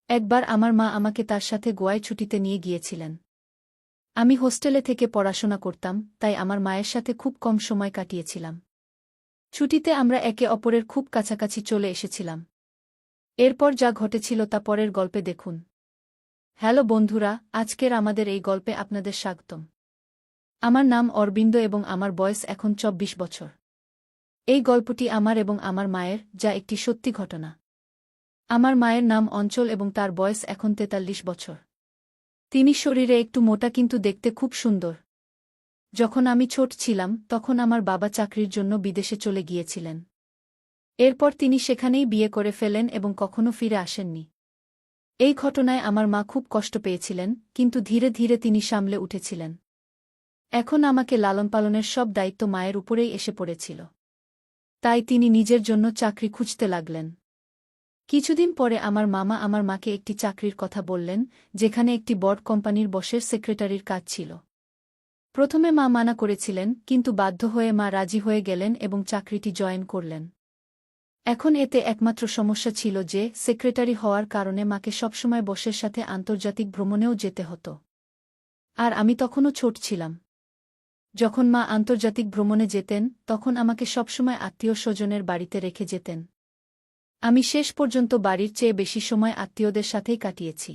একবার আমার মা আমাকে তার সাথে গোয়ায় ছুটিতে নিয়ে গিয়েছিলেন। আমি হোস্টেলে থেকে পড়াশোনা করতাম, তাই আমার মায়ের সাথে খুব কম সময় কাটিয়েছিলাম। ছুটিতে আমরা একে অপরের খুব কাছাকাছি চলে এসেছিলাম। এরপর যা ঘটেছিল তা পরের গল্পে দেখুন। হ্যালো বন্ধুরা, আজকের আমাদের এই গল্পে আপনাদের স্বাগতম। আমার নাম অরবিন্দ এবং আমার বয়স এখন ২৪ বছর। এই গল্পটি আমার এবং আমার মায়ের, যা একটি সত্যি ঘটনা। আমার মায়ের নাম অঞ্চল এবং তার বয়স এখন ৪৩ বছর। তিনি শরীরে একটু মোটা কিন্তু দেখতে খুব সুন্দর। যখন আমি ছোট ছিলাম তখন আমার বাবা চাকরির জন্য বিদেশে চলে গিয়েছিলেন। এরপর তিনি সেখানেই বিয়ে করে ফেলেন এবং কখনো ফিরে আসেননি। এই ঘটনায় আমার মা খুব কষ্ট পেয়েছিলেন, কিন্তু ধীরে ধীরে তিনি সামলে উঠেছিলেন। এখন আমাকে লালনপালনের সব দায়িত্ব মায়ের উপরেই এসে পড়েছিল। তাই তিনি নিজের জন্য চাকরি খুঁজতে লাগলেন। কিছুদিন পরে আমার মামা আমার মাকে একটি চাকরির কথা বললেন, যেখানে একটি বড় কোম্পানির বসের সেক্রেটারির কাজ ছিল। প্রথমে মা মানা করেছিলেন, কিন্তু বাধ্য হয়ে মা রাজি হয়ে গেলেন এবং চাকরিটি জয়েন করলেন। এখন এতে একমাত্র সমস্যা ছিল যে সেক্রেটারি হওয়ার কারণে মাকে সবসময় বসের সাথে আন্তর্জাতিক ভ্রমণেও যেতে হতো। আর আমি তখনও ছোট ছিলাম। যখন মা আন্তর্জাতিক ভ্রমণে যেতেন তখন আমাকে সবসময় আত্মীয়-স্বজনের বাড়িতে রেখে যেতেন। আমি শেষ পর্যন্ত বাড়ির চেয়ে বেশি সময় আত্মীয়দের সাথেই কাটিয়েছি।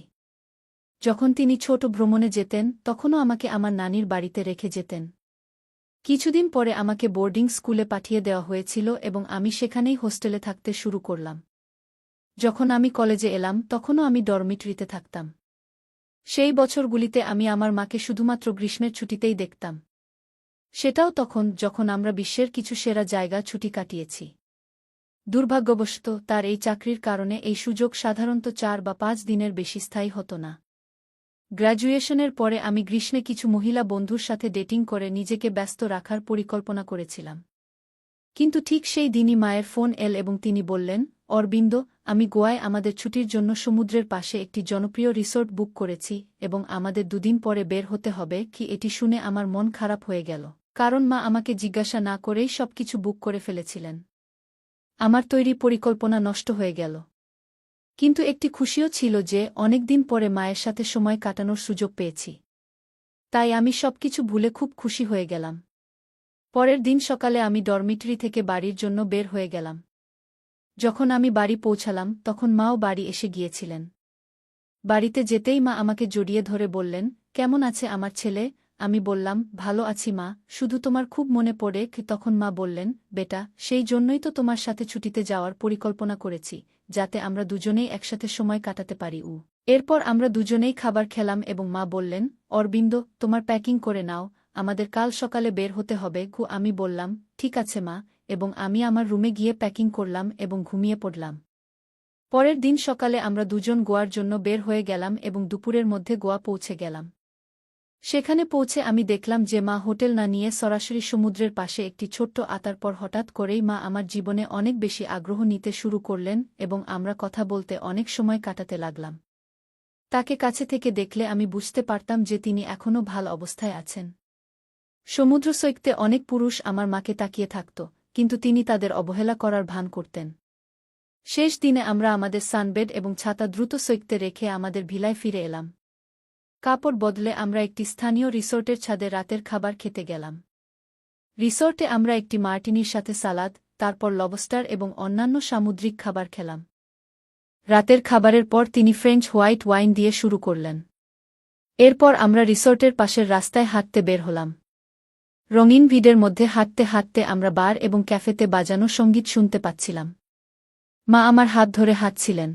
যখন তিনি ছোট ভ্রমণে যেতেন তখনও আমাকে আমার নানির বাড়িতে রেখে যেতেন। কিছুদিন পরে আমাকে বোর্ডিং স্কুলে পাঠিয়ে দেওয়া হয়েছিল এবং আমি সেখানেই হোস্টেলে থাকতে শুরু করলাম। যখন আমি কলেজে এলাম তখনও আমি ডরমিটরিতে থাকতাম। সেই বছরগুলিতে আমি আমার মাকে শুধুমাত্র গ্রীষ্মের ছুটিতেই দেখতাম। সেটাও তখন যখন আমরা বিশ্বের কিছু সেরা জায়গা ছুটি কাটিয়েছি। দুর্ভাগ্যবশত তার এই চাকরির কারণে এই সুযোগ সাধারণত ৪ বা ৫ দিনের বেশি স্থায়ী হতো না। গ্র্যাজুয়েশনের পরে আমি গ্রীষ্মে কিছু মহিলা বন্ধুর সাথে ডেটিং করে নিজেকে ব্যস্ত রাখার পরিকল্পনা করেছিলাম। কিন্তু ঠিক সেই দিনই মায়ের ফোন এল এবং তিনি বললেন, অরবিন্দ, আমি গোয়ায় আমাদের ছুটির জন্য সমুদ্রের পাশে একটি জনপ্রিয় রিসোর্ট বুক করেছি এবং আমাদের ২ দিন পরে বের হতে হবে। কি এটি শুনে আমার মন খারাপ হয়ে গেল, কারণ মা আমাকে জিজ্ঞাসা না করেই সবকিছু বুক করে ফেলেছিলেন। আমার তৈরি পরিকল্পনা নষ্ট হয়ে গেল। কিন্তু একটি খুশিও ছিল যে অনেক দিন পরে মায়ের সাথে সময় কাটানোর সুযোগ পেয়েছি। তাই আমি সবকিছু ভুলে খুব খুশি হয়ে গেলাম। পরের দিন সকালে আমি ডরমিটরি থেকে বাড়ির জন্য বের হয়ে গেলাম। যখন আমি বাড়ি পৌঁছালাম তখন মাও বাড়ি এসে গিয়েছিলেন। বাড়িতে যেতেই মা আমাকে জড়িয়ে ধরে বললেন, কেমন আছে আমার ছেলে? আমি বললাম, ভালো আছি মা, শুধু তোমার খুব মনে পড়ে। তখন মা বললেন, বেটা, সেই জন্যই তো তোমার সাথে ছুটিতে যাওয়ার পরিকল্পনা করেছি, যাতে আমরা দুজনেই একসাথে সময় কাটাতে পারি। এরপর আমরা দুজনেই খাবার খেলাম এবং মা বললেন, অরবিন্দ, তোমার প্যাকিং করে নাও, আমাদের কাল সকালে বের হতে হবে। আমি বললাম, ঠিক আছে মা, এবং আমি আমার রুমে গিয়ে প্যাকিং করলাম এবং ঘুমিয়ে পড়লাম। পরের দিন সকালে আমরা দুজন গোয়ার জন্য বের হয়ে গেলাম এবং দুপুরের মধ্যে গোয়া পৌঁছে গেলাম। সেখানে পৌঁছে আমি দেখলাম যে মা হোটেল না নিয়ে সরাসরি সমুদ্রের পাশে একটি ছোট্ট আতার পর হঠাৎ করেই মা আমার জীবনে অনেক বেশি আগ্রহ নিতে শুরু করলেন এবং আমরা কথা বলতে অনেক সময় কাটাতে লাগলাম। তাকে কাছে থেকে দেখলে আমি বুঝতে পারতাম যে তিনি এখনও ভাল অবস্থায় আছেন। সমুদ্র সৈকতে অনেক পুরুষ আমার মাকে তাকিয়ে থাকত, কিন্তু তিনি তাদের অবহেলা করার ভান করতেন। শেষ দিনে আমরা আমাদের সানবেড এবং ছাতা দ্রুত সৈকতে রেখে আমাদের ভিলায় ফিরে এলাম। কাপড় বদলে আমরা একটি স্থানীয় রিসোর্টের ছাদে রাতের খাবার খেতে গেলাম। রিসোর্টে আমরা একটি মার্টিনির সাথে সালাদ, তারপর লবস্টার এবং অন্যান্য সামুদ্রিক খাবার খেলাম। রাতের খাবারের পর তিনি ফ্রেঞ্চ হোয়াইট ওয়াইন দিয়ে শুরু করলেন। এরপর আমরা রিসোর্টের পাশের রাস্তায় হাঁটতে বের হলাম। রঙিন ভিড়ের মধ্যে হাঁটতে হাঁটতে আমরা বার এবং ক্যাফেতে বাজানো সঙ্গীত শুনতে পাচ্ছিলাম। মা আমার হাত ধরে হাঁটছিলেন।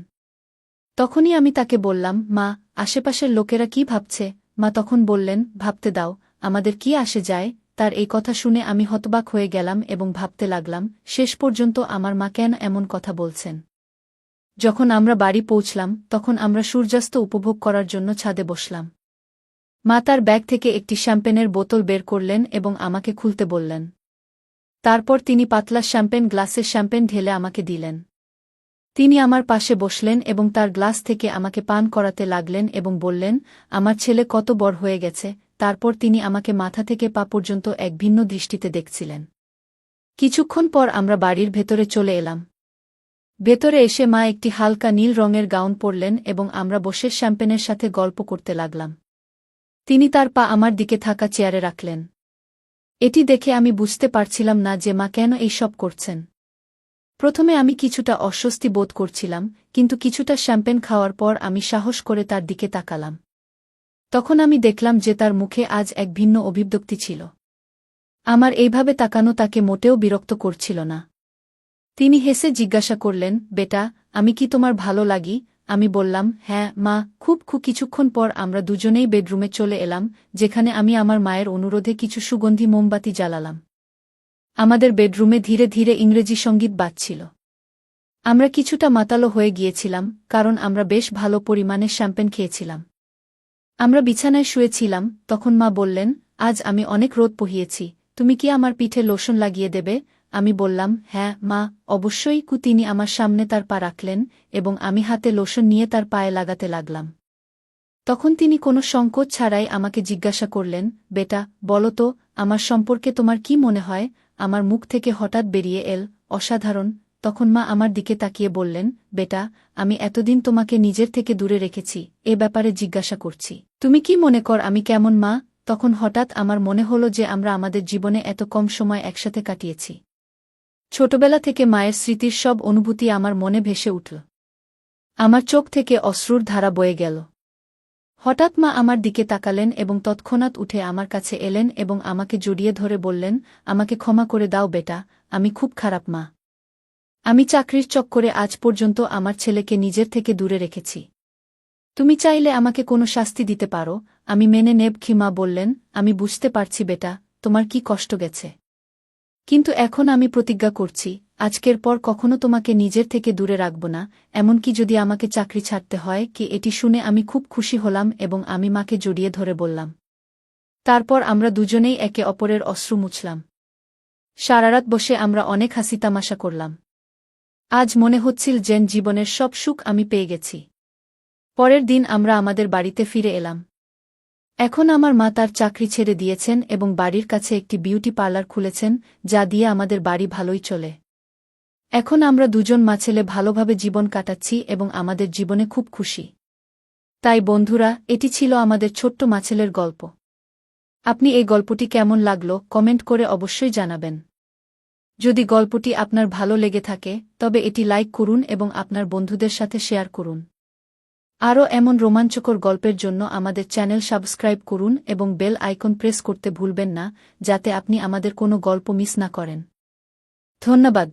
তখনই আমি তাকে বললাম, মা, আশেপাশের লোকেরা কি ভাবছে? মা তখন বললেন, ভাবতে দাও, আমাদের কি আসে যায়? তার এই কথা শুনে আমি হতবাক হয়ে গেলাম এবং ভাবতে লাগলাম, শেষ পর্যন্ত আমার মা কেন এমন কথা বলছেন। যখন আমরা বাড়ি পৌঁছলাম তখন আমরা সূর্যাস্ত উপভোগ করার জন্য ছাদে বসলাম। মা তার ব্যাগ থেকে একটি শ্যাম্পেনের বোতল বের করলেন এবং আমাকে খুলতে বললেন। তারপর তিনি পাতলা শ্যাম্পেন গ্লাসে শ্যাম্পেন ঢেলে আমাকে দিলেন। তিনি আমার পাশে বসলেন এবং তার গ্লাস থেকে আমাকে পান করাতে লাগলেন এবং বললেন, আমার ছেলে কত বড় হয়ে গেছে। তারপর তিনি আমাকে মাথা থেকে পা পর্যন্ত এক ভিন্ন দৃষ্টিতে দেখছিলেন। কিছুক্ষণ পর আমরা বাড়ির ভেতরে চলে এলাম। ভেতরে এসে মা একটি হালকা নীল রঙের গাউন পরলেন এবং আমরা বসে শ্যাম্পেনের সাথে গল্প করতে লাগলাম। তিনি তার পা আমার দিকে থাকা চেয়ারে রাখলেন। এটি দেখে আমি বুঝতে পারছিলাম না যে মা কেন এই সব করছেন। প্রথমে আমি কিছুটা অস্বস্তি বোধ করছিলাম, কিন্তু কিছুটা শ্যাম্পেন খাওয়ার পর আমি সাহস করে তার দিকে তাকালাম। তখন আমি দেখলাম যে তার মুখে আজ এক ভিন্ন অভিব্যক্তি ছিল। আমার এইভাবে তাকানো তাকে মোটেও বিরক্ত করছিল না। তিনি হেসে জিজ্ঞাসা করলেন, বেটা, আমি কি তোমার ভালো লাগি? আমি বললাম, হ্যাঁ মা। খুব কিছুক্ষণ পর আমরা দুজনেই বেডরুমে চলে এলাম, যেখানে আমি আমার মায়ের অনুরোধে কিছু সুগন্ধি মোমবাতি জ্বালালাম। আমাদের বেডরুমে ধীরে ধীরে ইংরেজি সঙ্গীত বাজছিল। আমরা কিছুটা মাতালো হয়ে গিয়েছিলাম, কারণ আমরা বেশ ভালো পরিমাণে শ্যাম্পেন খেয়েছিলাম। আমরা বিছানায় শুয়েছিলাম, তখন মা বললেন, আজ আমি অনেক রোদ পোহিয়েছি, তুমি কি আমার পিঠে লোশন লাগিয়ে দেবে? আমি বললাম, হ্যাঁ মা, অবশ্যই। তিনি আমার সামনে তার পা রাখলেন এবং আমি হাতে লোশন নিয়ে তার পায়ে লাগাতে লাগলাম। তখন তিনি কোনো সংকোচ ছাড়াই আমাকে জিজ্ঞাসা করলেন, বেটা, বলো তো, আমার সম্পর্কে তোমার কি মনে হয়? আমার মুখ থেকে হঠাৎ বেরিয়ে এল, অসাধারণ। তখন মা আমার দিকে তাকিয়ে বললেন, বেটা, আমি এতদিন তোমাকে নিজের থেকে দূরে রেখেছি, এ ব্যাপারে জিজ্ঞাসা করছি। তুমি কি মনে কর আমি কেমন মা? তখন হঠাৎ আমার মনে হল যে আমরা আমাদের জীবনে এত কম সময় একসাথে কাটিয়েছি। ছোটবেলা থেকে মায়ের স্মৃতির সব অনুভূতি আমার মনে ভেসে উঠল। আমার চোখ থেকে অশ্রুর ধারা বয়ে গেল। হঠাৎ মা আমার দিকে তাকালেন এবং তৎক্ষণাৎ উঠে আমার কাছে এলেন এবং আমাকে জড়িয়ে ধরে বললেন, আমাকে ক্ষমা করে দাও বেটা, আমি খুব খারাপ মা। আমি চাকরির চক্করে আজ পর্যন্ত আমার ছেলেকে নিজের থেকে দূরে রেখেছি। তুমি চাইলে আমাকে কোনো শাস্তি দিতে পারো, আমি মেনে নেব। মা বললেন, আমি বুঝতে পারছি বেটা, তোমার কি কষ্ট গেছে। কিন্তু এখন আমি প্রতিজ্ঞা করছি, আজকের পর কখনো তোমাকে নিজের থেকে দূরে রাখব না, এমনকি যদি আমাকে চাকরি ছাড়তে হয়। এটি শুনে আমি খুব খুশি হলাম এবং আমি মাকে জড়িয়ে ধরে বললাম। তারপর আমরা দুজনেই একে অপরের অশ্রু মুছলাম। সারারাত বসে আমরা অনেক হাসি তামাশা করলাম। আজ মনে হচ্ছিল যেন জীবনের সব সুখ আমি পেয়ে গেছি। পরের দিন আমরা আমাদের বাড়িতে ফিরে এলাম। এখন আমার মা তার চাকরি ছেড়ে দিয়েছেন এবং বাড়ির কাছে একটি বিউটি পার্লার খুলেছেন, যা দিয়ে আমাদের বাড়ি ভালোই চলে। এখন আমরা দুজন মা ছেলে ভালোভাবে জীবন কাটাচ্ছি এবং আমাদের জীবনে খুব খুশি। তাই বন্ধুরা, এটি ছিল আমাদের ছোট্ট মাছেলের গল্প। আপনি এই গল্পটি কেমন লাগলো কমেন্ট করে অবশ্যই জানাবেন। যদি গল্পটি আপনার ভালো লেগে থাকে তবে এটি লাইক করুন এবং আপনার বন্ধুদের সাথে শেয়ার করুন। আরও এমন রোমাঞ্চকর গল্পের জন্য আমাদের চ্যানেল সাবস্ক্রাইব করুন এবং বেল আইকন প্রেস করতে ভুলবেন না, যাতে আপনি আমাদের কোনো গল্প মিস না করেন। ধন্যবাদ।